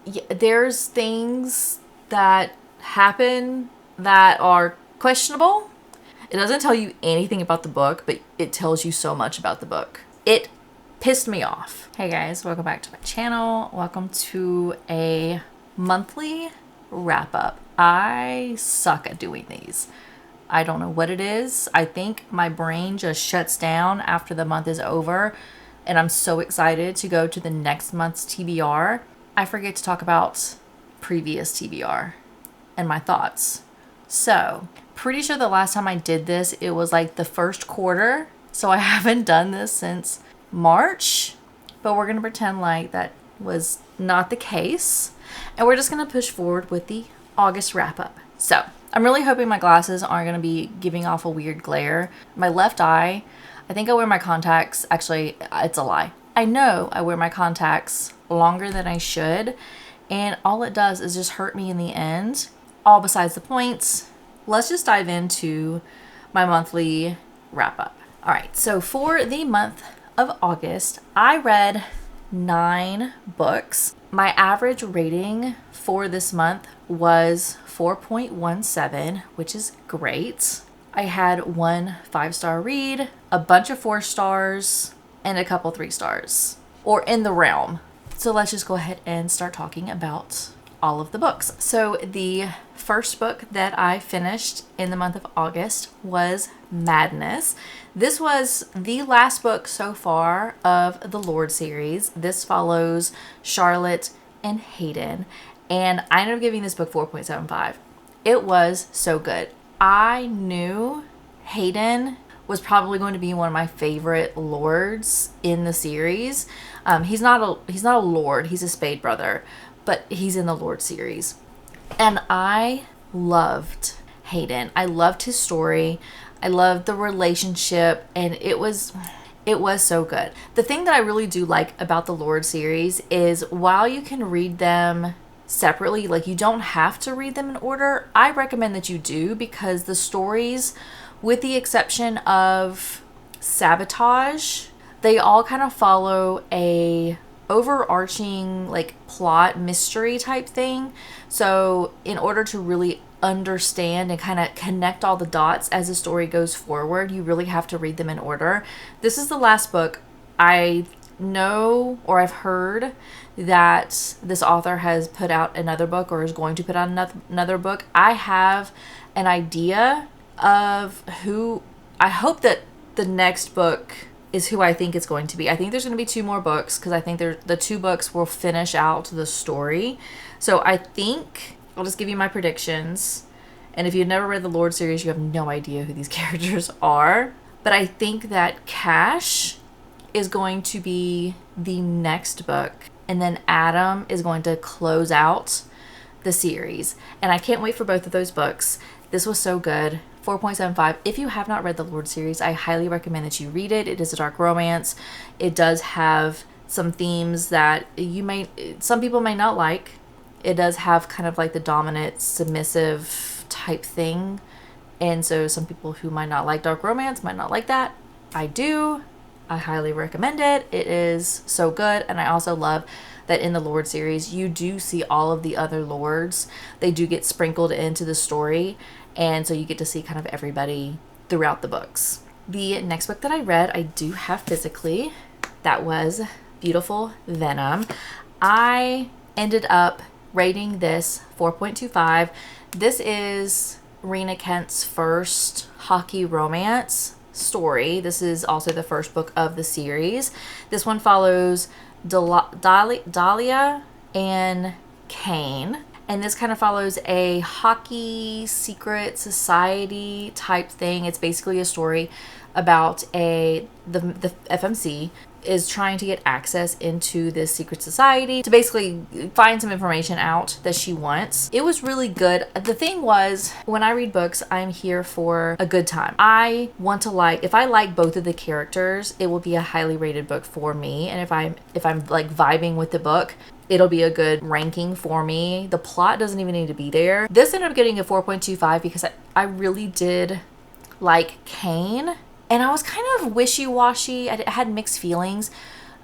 there's things that happen that are questionable. It doesn't tell you anything about the book, but it tells you so much about the book. It pissed me off. Hey guys, welcome back to my channel. Welcome to a monthly wrap up. I suck at doing these. I don't know what it is. I think my brain just shuts down after the month is over, and I'm so excited to go to the next month's TBR. I forget to talk about previous TBR and my thoughts. So, pretty sure the last time I did this, it was like the first quarter. So I haven't done this since March, but we're going to pretend like that was not the case. And we're just going to push forward with the August wrap up. So, I'm really hoping my glasses aren't going to be giving off a weird glare. My left eye, I think I wear my contacts. Actually, it's a lie. I know I wear my contacts longer than I should, and all it does is just hurt me in the end. All besides the points. Let's just dive into my monthly wrap up. All right, so for the month of August, I read 9 books. My average rating for this month was 4.17, which is great. I had 1 5-star read, a bunch of 4 stars, and a couple 3 stars, or in the realm. So let's just go ahead and start talking about all of the books. So the first book that I finished in the month of August was Madness. This was the last book so far of the Lorde series. This follows Charlotte and Hayden, and I ended up giving this book 4.75. It was so good. I knew Hayden was probably going to be one of my favorite lords in the series. He's not a lord, he's a spade brother, but he's in the Lorde series. And I loved Hayden. I loved his story. I loved the relationship, and it was so good. The thing that I really do like about the Lorde series is while you can read them separately, like you don't have to read them in order, I recommend that you do, because the stories, with the exception of Sabotage, they all kind of follow a overarching like plot mystery type thing. So in order to really understand and kind of connect all the dots as the story goes forward, you really have to read them in order. This is the last book. I know, or I've heard, that this author has put out another book, or is going to put out another book. I have an idea of who I hope that the next book is who I think it's going to be. I think there's going to be 2 more books, because I think the 2 books will finish out the story. So I think I'll just give you my predictions. And if you've never read the Lorde series, you have no idea who these characters are. But I think that Cash is going to be the next book, and then Adam is going to close out the series. And I can't wait for both of those books. This was so good. 4.75. If you have not read the Lorde series, I highly recommend that you read it. It is a dark romance. It does have some themes that some people may not like. It does have kind of like the dominant, submissive type thing. And so some people who might not like dark romance might not like that. I do. I highly recommend it. It is so good. And I also love that in the Lorde series, you do see all of the other lords. They do get sprinkled into the story. And so you get to see kind of everybody throughout the books. The next book that I read, I do have physically. That was Beautiful Venom. I ended up rating this 4.25. This is Rena Kent's first hockey romance story. This is also the first book of the series. This one follows Dahlia and Kane. And this kind of follows a hockey secret society type thing. It's basically a story about the FMC is trying to get access into this secret society to basically find some information out that she wants. It was really good. The thing was, when I read books, I'm here for a good time. I want to if I like both of the characters, it will be a highly rated book for me. And if I'm like vibing with the book, it'll be a good ranking for me. The plot doesn't even need to be there. This ended up getting a 4.25 because I really did like Kane. And I was kind of wishy-washy. I had mixed feelings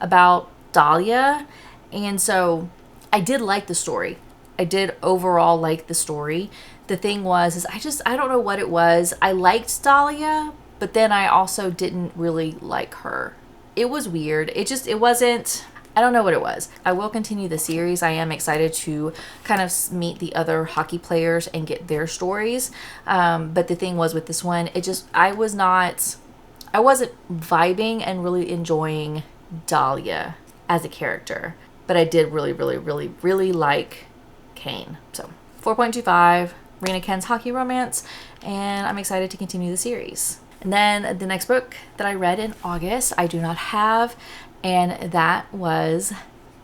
about Dahlia. And so I did like the story. I did overall like the story. The thing was, is I don't know what it was. I liked Dahlia, but then I also didn't really like her. It was weird. It wasn't, I don't know what it was. I will continue the series. I am excited to kind of meet the other hockey players and get their stories. But the thing was with this one, I wasn't vibing and really enjoying Dahlia as a character. But I did really, really, really, really like Kane. So 4.25, Rena Ken's hockey romance, and I'm excited to continue the series. And then the next book that I read in August, I do not have, and that was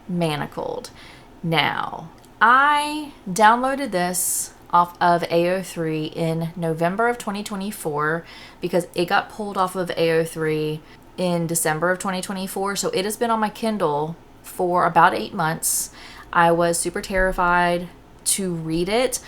Manacled. Now, I downloaded this off of AO3 in November of 2024 because it got pulled off of AO3 in December of 2024. So it has been on my Kindle for about 8 months. I was super terrified to read it.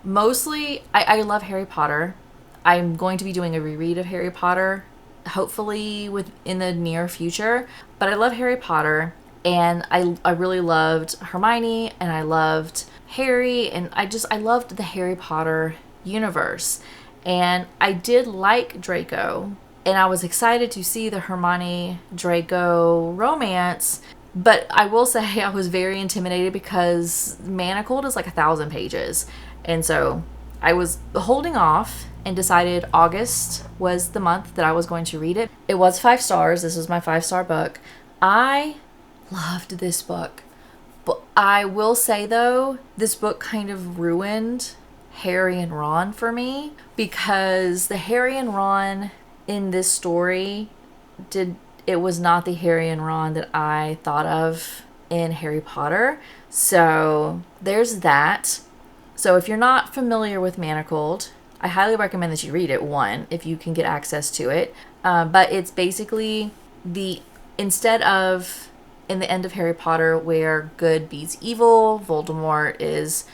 Mostly, I love Harry Potter. I'm going to be doing a reread of Harry Potter, hopefully in the near future. But I love Harry Potter, and I really loved Hermione, and I loved Harry, and I loved the Harry Potter universe. And I did like Draco, and I was excited to see the Hermione Draco romance. But I will say I was very intimidated because Manacled is like 1,000 pages. And so I was holding off and decided August was the month that I was going to read it. It was 5 stars. This was my 5-star book. I loved this book. But I will say, though, this book kind of ruined Harry and Ron for me because the Harry and Ron in this story it was not the Harry and Ron that I thought of in Harry Potter. So there's that. So if you're not familiar with Manacled, I highly recommend that you read it, one, if you can get access to it. But it's basically instead of in the end of Harry Potter where good beats evil, Voldemort is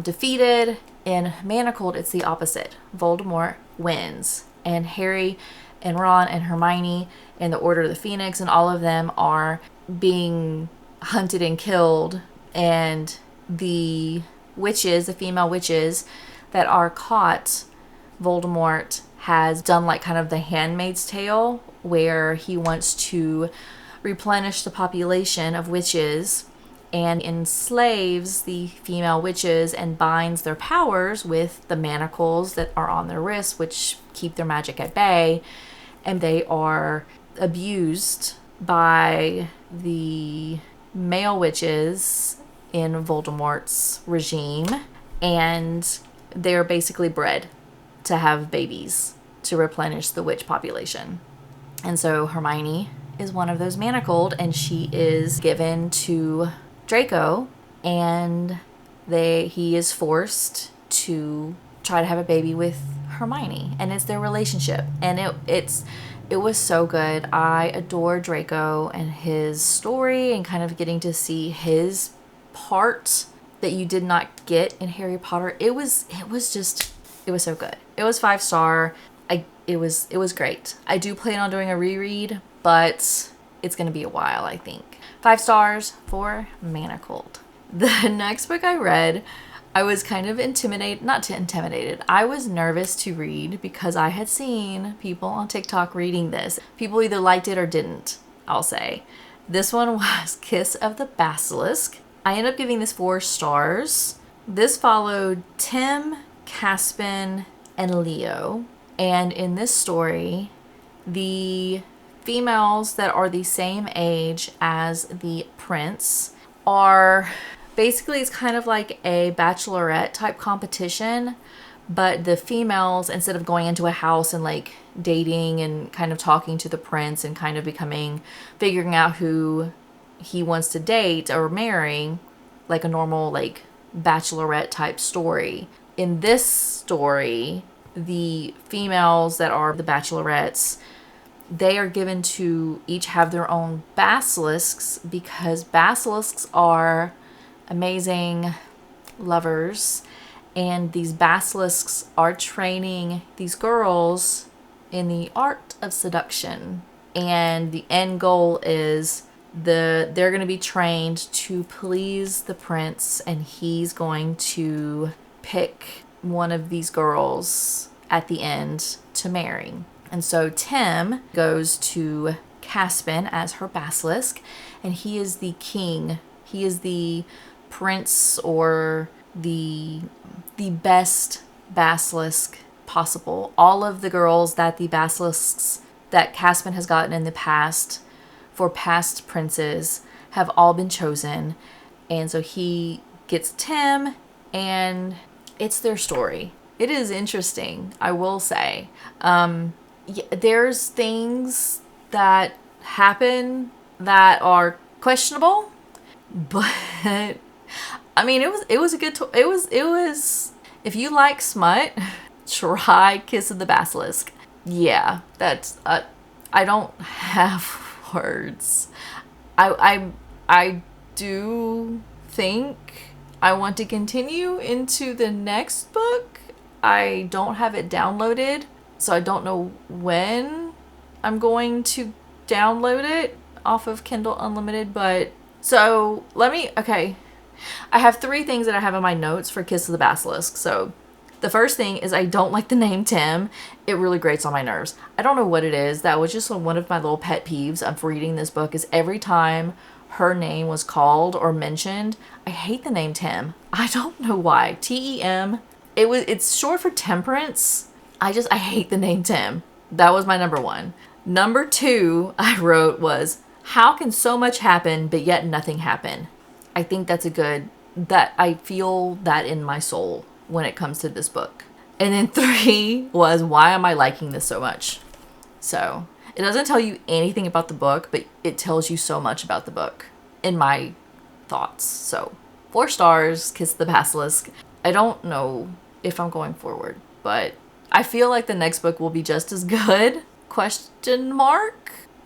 defeated. In Manacled, it's the opposite. Voldemort wins. And Harry and Ron and Hermione and the Order of the Phoenix and all of them are being hunted and killed. And the female witches that are caught, Voldemort has done like kind of the Handmaid's Tale where he wants to replenish the population of witches and enslaves the female witches and binds their powers with the manacles that are on their wrists, which keep their magic at bay. And they are abused by the male witches in Voldemort's regime, and they're basically bred to have babies to replenish the witch population. And so Hermione is one of those manacled, and she is given to Draco, and he is forced to try to have a baby with Hermione, and it's their relationship, and it was so good. I adore Draco and his story and kind of getting to see his part that you did not get in Harry Potter. It was so good. It was 5-star. It was great. I do plan on doing a reread, but it's going to be a while, I think. 5 stars for Manacled. The next book I read, I was kind of intimidated. I was nervous to read because I had seen people on TikTok reading this. People either liked it or didn't, I'll say. This one was Kiss of the Basilisk. I ended up giving this 4 stars. This followed Tim, Caspin, and Leo. And in this story, the females that are the same age as the prince are basically, it's kind of like a bachelorette type competition, but the females, instead of going into a house and like dating and kind of talking to the prince and kind of figuring out who he wants to date or marry, like a normal like bachelorette type story. In this story, the females that are the bachelorettes, they are given to each have their own basilisks because basilisks are amazing lovers, and these basilisks are training these girls in the art of seduction, and the end goal is they're going to be trained to please the prince, and he's going to pick one of these girls at the end to marry. And so Tim goes to Caspian as her basilisk, and he is the king. He is the prince, or the best basilisk possible. All of the girls that the basilisks that Caspian has gotten in the past for past princes have all been chosen. And so he gets Tim, and it's their story. It is interesting, I will say. There's things that happen that are questionable, but I mean, it was a good it was if you like smut, try Kiss of the Basilisk. Yeah, that's I don't have words. I do think I want to continue into the next book. I don't have it downloaded, so I don't know when I'm going to download it off of Kindle Unlimited, but so okay. I have 3 things that I have in my notes for Kiss of the Basilisk. So the first thing is I don't like the name Tim. It really grates on my nerves. I don't know what it is. That was just one of my little pet peeves of reading this book, is every time her name was called or mentioned, I hate the name Tim. I don't know why. Tem. It's short for temperance. I hate the name Tim. That was my number 1. Number 2 I wrote was, how can so much happen but yet nothing happen? I think that's that I feel that in my soul when it comes to this book. And then 3 was, why am I liking this so much? So it doesn't tell you anything about the book, but it tells you so much about the book in my thoughts. So 4 stars, Kiss the Basilisk. I don't know if I'm going forward, but I feel like the next book will be just as good, ?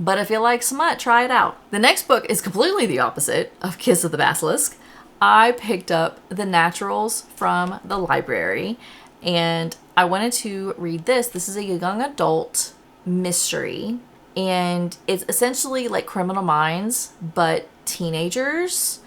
But if you like smut, try it out. The next book is completely the opposite of Kiss of the Basilisk. I picked up The Naturals from the library, and I wanted to read this. This is a young adult mystery, and it's essentially like Criminal Minds, but teenagers.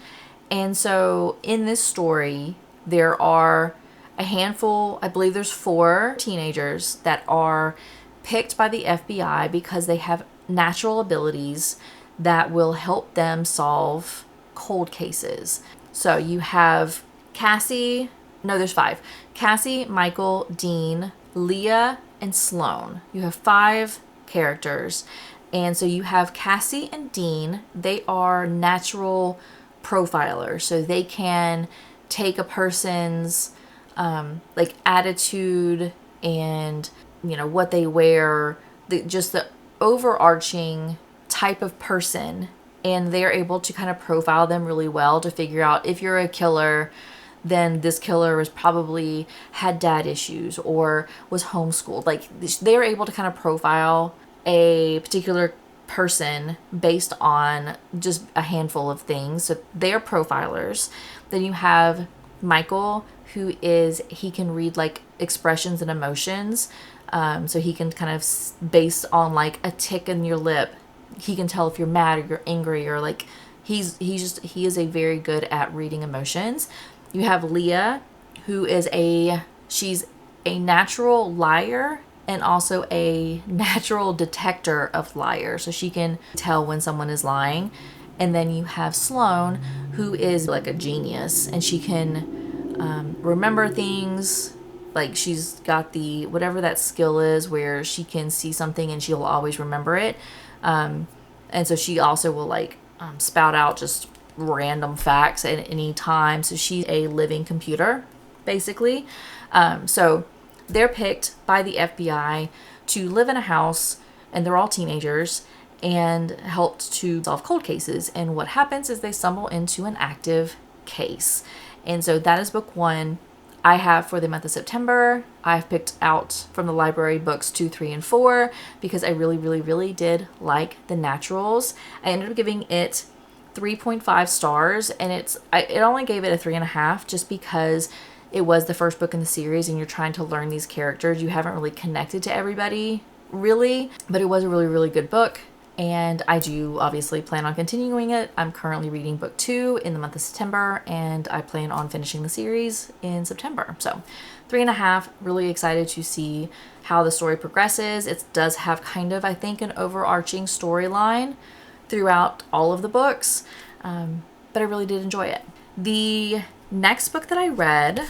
And so in this story, there are a handful, I believe there's 4 teenagers that are picked by the FBI because they have natural abilities that will help them solve cold cases. So you have Cassie, no, there's 5. Cassie, Michael, Dean, Leah, and Sloane. You have 5 characters. And so you have Cassie and Dean. They are natural profilers. So they can take a person's like attitude and, you know, what they wear, just the overarching type of person, and they're able to kind of profile them really well to figure out if you're a killer, then this killer was probably had dad issues or was homeschooled. Like, they're able to kind of profile a particular person based on just a handful of things. So they're profilers. Then you have Michael, who he can read like expressions and emotions. So he can kind of, based on like a tick in your lip, he can tell if you're mad or you're angry, or like he is a very good at reading emotions. You have Leah, who is she's a natural liar and also a natural detector of liars. So she can tell when someone is lying. And then you have Sloane, who is like a genius, and she can remember things. Like, she's got the whatever that skill is where she can see something and she'll always remember it. And so she also will like spout out just random facts at any time. So she's a living computer, basically. So they're picked by the FBI to live in a house, and they're all teenagers, and helped to solve cold cases. And what happens is they stumble into an active case. And so that is book 1. I have for the month of September. I've picked out from the library books 2, 3, and 4 because I really, really, really did like The Naturals. I ended up giving it 3.5 stars, and it only gave it a 3.5 just because it was the first book in the series and you're trying to learn these characters. You haven't really connected to everybody, really, but it was a really, really good book. And I do obviously plan on continuing it. I'm currently reading book 2 in the month of September, and I plan on finishing the series in September. So 3.5, really excited to see how the story progresses. It does have kind of, I think, an overarching storyline throughout all of the books, but I really did enjoy it. The next book that I read,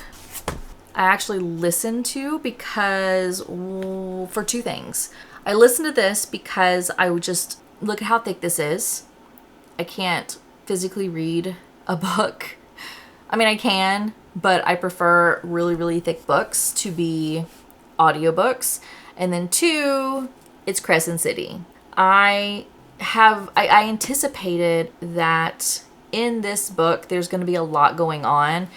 I actually listened to because, for two things. I listened to this because I would just look at how thick this is. I can't physically read a book. I mean, I can, but I prefer really, really thick books to be audiobooks. And then two, it's Crescent City. I anticipated that in this book there's going to be a lot going on,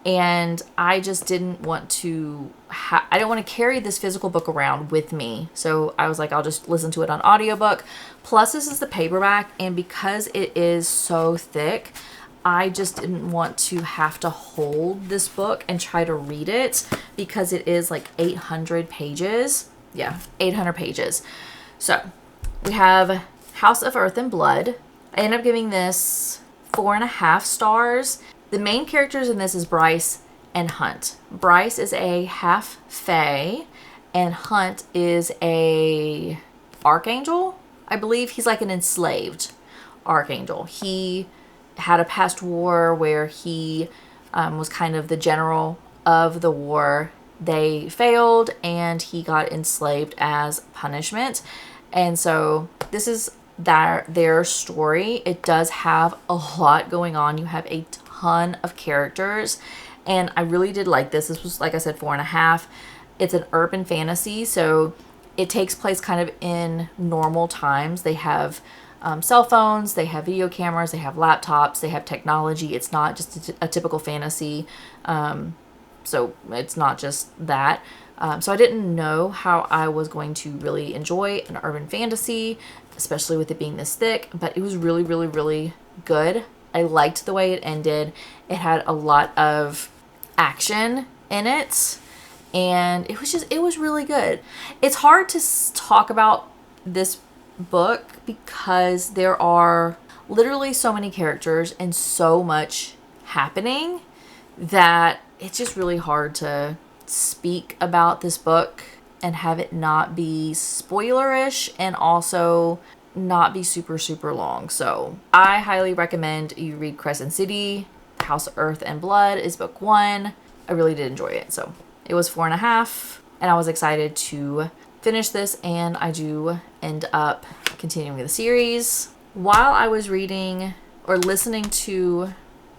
and I just didn't want to I don't want to carry this physical book around with me. So I was like, I'll just listen to it on audiobook. Plus this is the paperback, and because it is so thick, I just didn't want to have to hold this book and try to read it, because it is like 800 pages. Yeah, 800 pages. So we have House of Earth and Blood. I ended up giving this 4.5 stars. The main characters in this is Bryce and Hunt. Bryce is a half fae, and Hunt is a archangel. I believe he's like an enslaved archangel. He had a past war where he was kind of the general of the war. They failed, and he got enslaved as punishment. And so this is their story. It does have a lot going on. You have a ton of characters, and I really did like this. This was, like I said, 4.5. It's an urban fantasy, so it takes place kind of in normal times. They have cell phones, they have video cameras, they have laptops, they have technology. It's not just a typical fantasy, so it's not just that. So I didn't know how I was going to really enjoy an urban fantasy, especially with it being this thick, but it was really, really, really good. I liked the way it ended. It had a lot of action in it, and it was really good. It's hard to talk about this book because there are literally so many characters and so much happening that it's just really hard to speak about this book and have it not be spoilerish and also not be super, super long. So I highly recommend you read Crescent City. House of Earth and Blood is book 1. I really did enjoy it. So it was 4.5, and I was excited to finish this, and I do end up continuing the series. While I was reading or listening to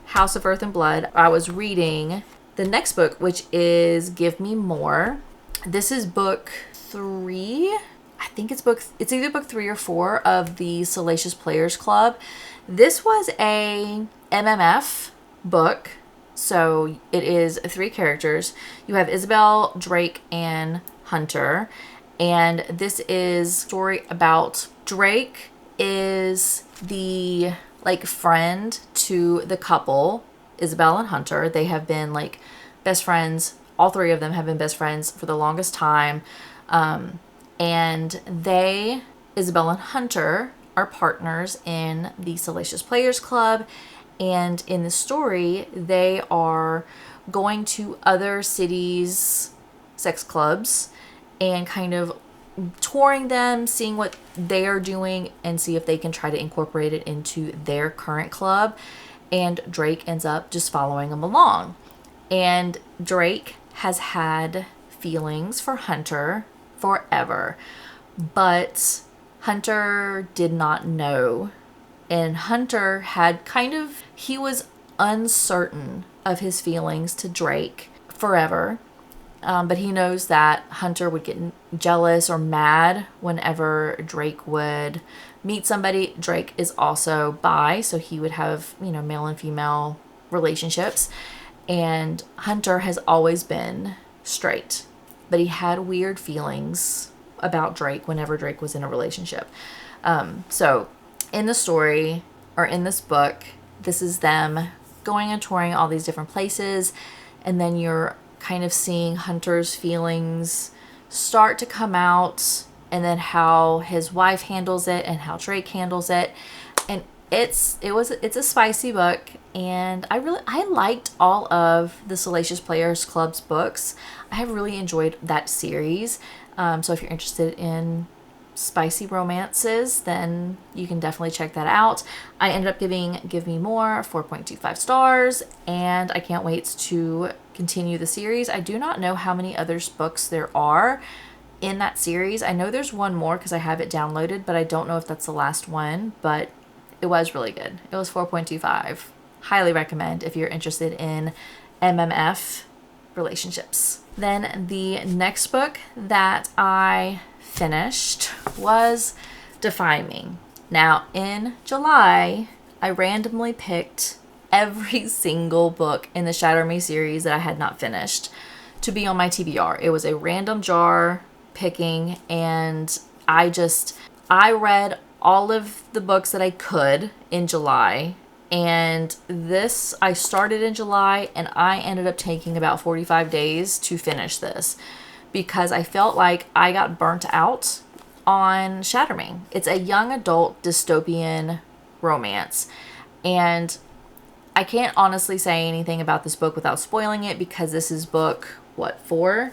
House of Earth and Blood, I was reading the next book, which is Give Me More. This is book 3. I think it's either book 3 or 4 of the Salacious Players Club. This was a MMF book, so it is 3 characters. You have Isabel, Drake, and Hunter, and this is a story about Drake is the friend to the couple, Isabel and Hunter. They have been best friends. All 3 of them have been best friends for the longest time. And Isabel and Hunter, are partners in the Salacious Players Club. And in the story, they are going to other cities' sex clubs and kind of touring them, seeing what they are doing, and see if they can try to incorporate it into their current club. And Drake ends up just following them along. And Drake has had feelings for Hunter forever, but Hunter did not know. And Hunter he was uncertain of his feelings to Drake forever. But he knows that Hunter would get jealous or mad whenever Drake would meet somebody. Drake is also bi, so he would have, male and female relationships. And Hunter has always been straight, but he had weird feelings about Drake whenever Drake was in a relationship. So in the story, or in this book, this is them going and touring all these different places, and then you're kind of seeing Hunter's feelings start to come out and then how his wife handles it and how Drake handles it. And it's a spicy book, and I liked all of the Salacious Players Club's books. I have really enjoyed that series. So if you're interested in spicy romances, then you can definitely check that out. I ended up giving Give Me More 4.25 stars, and I can't wait to continue the series. I do not know how many other books there are in that series. I know there's one more because I have it downloaded, but I don't know if that's the last one, but it was really good. It was 4.25. Highly recommend if you're interested in MMF relationships. Then the next book that I finished was Defy Me. Now, in July, I randomly picked every single book in the Shatter Me series that I had not finished to be on my TBR. It was a random jar picking, and I read all of the books that I could in July. And this, I started in July, and I ended up taking about 45 days to finish this because I felt like I got burnt out on Shatter Me. It's a young adult dystopian romance, and I can't honestly say anything about this book without spoiling it because this is book, what, 4?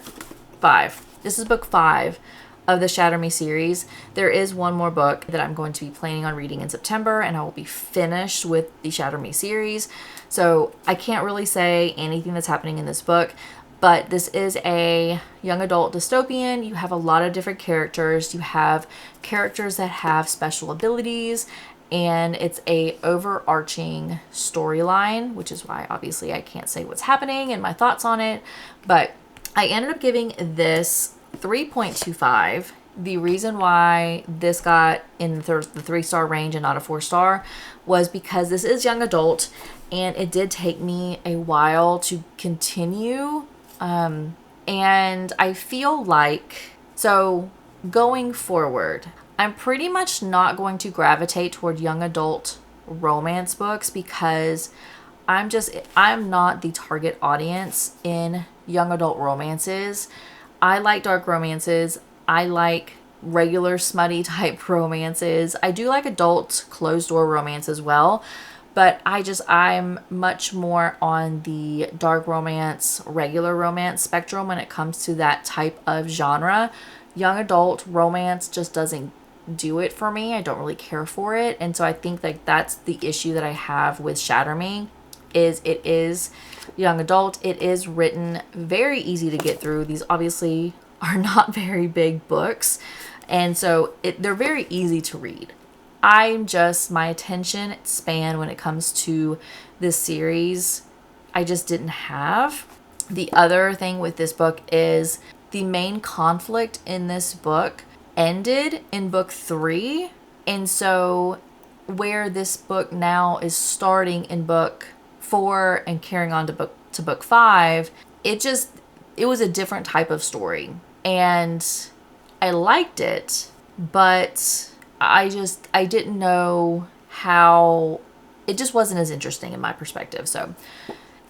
5. This is book 5 of the Shatter Me series. There is one more book that I'm going to be planning on reading in September, and I will be finished with the Shatter Me series. So I can't really say anything that's happening in this book, but this is a young adult dystopian. You have a lot of different characters. You have characters that have special abilities, and it's a overarching storyline, which is why obviously I can't say what's happening and my thoughts on it, but I ended up giving this 3.25. The reason why this got in the 3-star range and not a 4-star was because this is young adult, and it did take me a while to continue. And I feel like, so going forward, I'm pretty much not going to gravitate toward young adult romance books because I'm not the target audience in young adult romances. I like dark romances. I like regular smutty type romances. I do like adult closed door romance as well, but I'm much more on the dark romance, regular romance spectrum when it comes to that type of genre. Young adult romance just doesn't do it for me. I don't really care for it. And so I think like that's the issue that I have with Shatter Me, is it is young adult. It is written very easy to get through. These obviously are not very big books, and so they're very easy to read. My attention span when it comes to this series, I just didn't have. The other thing with this book is the main conflict in this book ended in book 3, and so where this book now is starting in book 4 and carrying on to book 5, it was a different type of story, and I liked it, but I didn't know how, it just wasn't as interesting in my perspective. So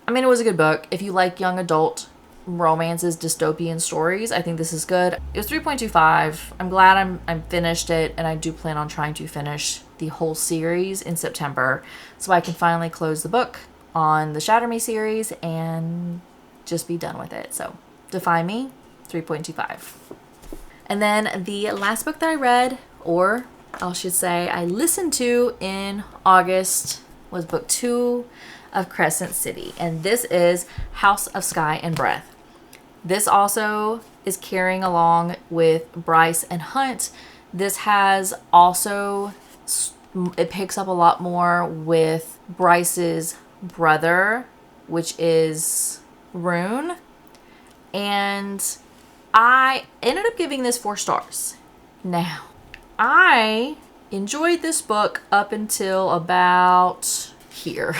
I mean, it was a good book. If you like young adult romances, dystopian stories, I think this is good. It was 3.25. I'm glad I'm finished it, and I do plan on trying to finish the whole series in September so I can finally close the book on the Shatter Me series and just be done with it. So Defy Me, 3.25. And then the last book that I read, or I should say I listened to in August, was book 2 of Crescent City, and this is House of Sky and Breath. This also is carrying along with Bryce and Hunt. This has also, it picks up a lot more with Bryce's brother, which is Rune, and I ended up giving this 4 stars. Now, I enjoyed this book up until about here.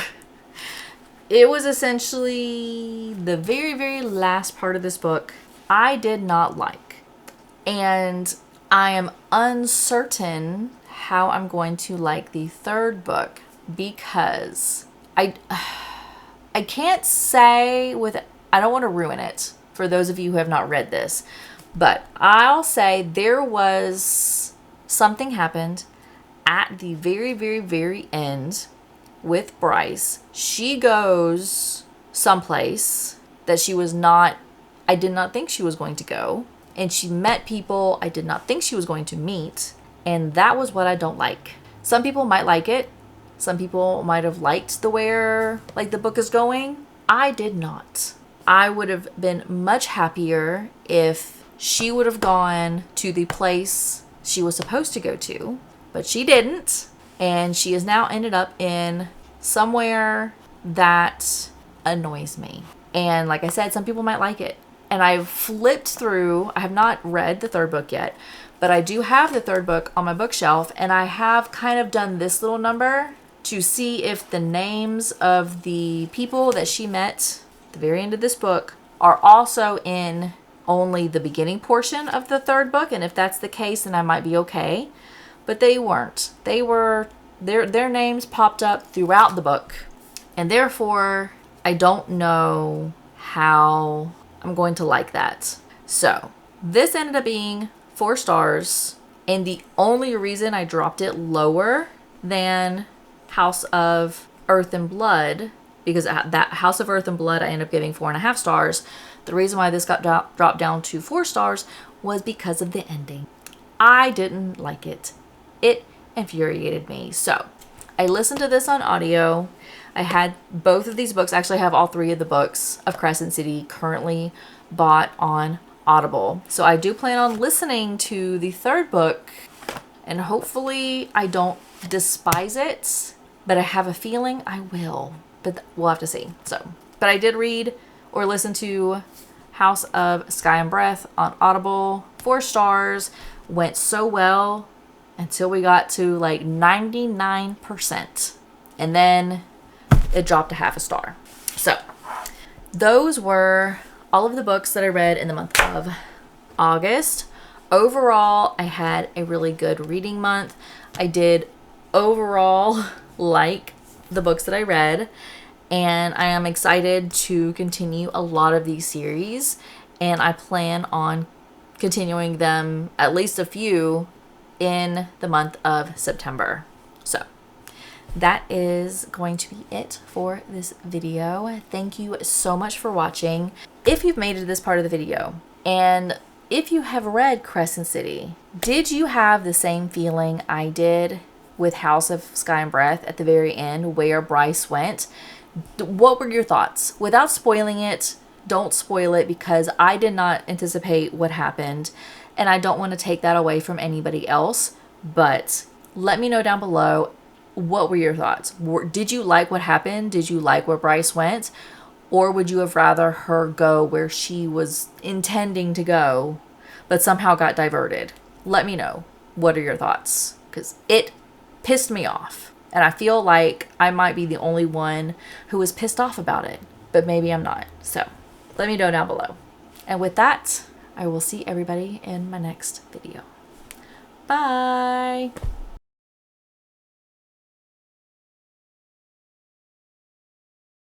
It was essentially the very, very last part of this book I did not like. And I am uncertain how I'm going to like the 3rd book because I can't say I don't want to ruin it for those of you who have not read this, But I'll say there was something happened at the very, very, very end with Bryce. She goes someplace that I did not think she was going to go. And she met people I did not think she was going to meet. And that was what I don't like. Some people might like it. Some people might have liked the book is going. I did not. I would have been much happier if she would have gone to the place she was supposed to go to, but she didn't. And she has now ended up in somewhere that annoys me. And like I said, some people might like it. And I've flipped through, I have not read the third book yet, but I do have the third book on my bookshelf, and I have kind of done this little number to see if the names of the people that she met at the very end of this book are also in only the beginning portion of the third book. And if that's the case, then I might be okay. But they weren't. Their names popped up throughout the book. And therefore, I don't know how I'm going to like that. So, this ended up being 4 stars. And the only reason I dropped it lower than House of Earth and Blood, because that House of Earth and Blood I ended up giving 4.5 stars. The reason why this got dropped down to 4 stars was because of the ending. I didn't like it. It infuriated me. So, I listened to this on audio. I had both of these books. Actually, I have all 3 of the books of Crescent City currently bought on Audible. So I do plan on listening to the third book, and hopefully I don't despise it, but I have a feeling I will. But we'll have to see. So, but I did read or listen to House of Sky and Breath on Audible. 4 stars. Went so well until we got to like 99%. And then it dropped to 0.5 star. So, those were all of the books that I read in the month of August. Overall, I had a really good reading month. I did overall like the books that I read, and I am excited to continue a lot of these series, and I plan on continuing them, at least a few, in the month of September. So, that is going to be it for this video. Thank you so much for watching. If you've made it to this part of the video, and if you have read Crescent City, did you have the same feeling I did with House of Sky and Breath at the very end where Bryce went? What were your thoughts? Without spoiling it, don't spoil it, because I did not anticipate what happened, and I don't want to take that away from anybody else. But let me know down below, what were your thoughts? Did you like what happened? Did you like where Bryce went? Or would you have rather her go where she was intending to go, but somehow got diverted? Let me know. What are your thoughts? Because it pissed me off. And I feel like I might be the only one who was pissed off about it. But maybe I'm not. So, let me know down below. And with that, I will see everybody in my next video. Bye!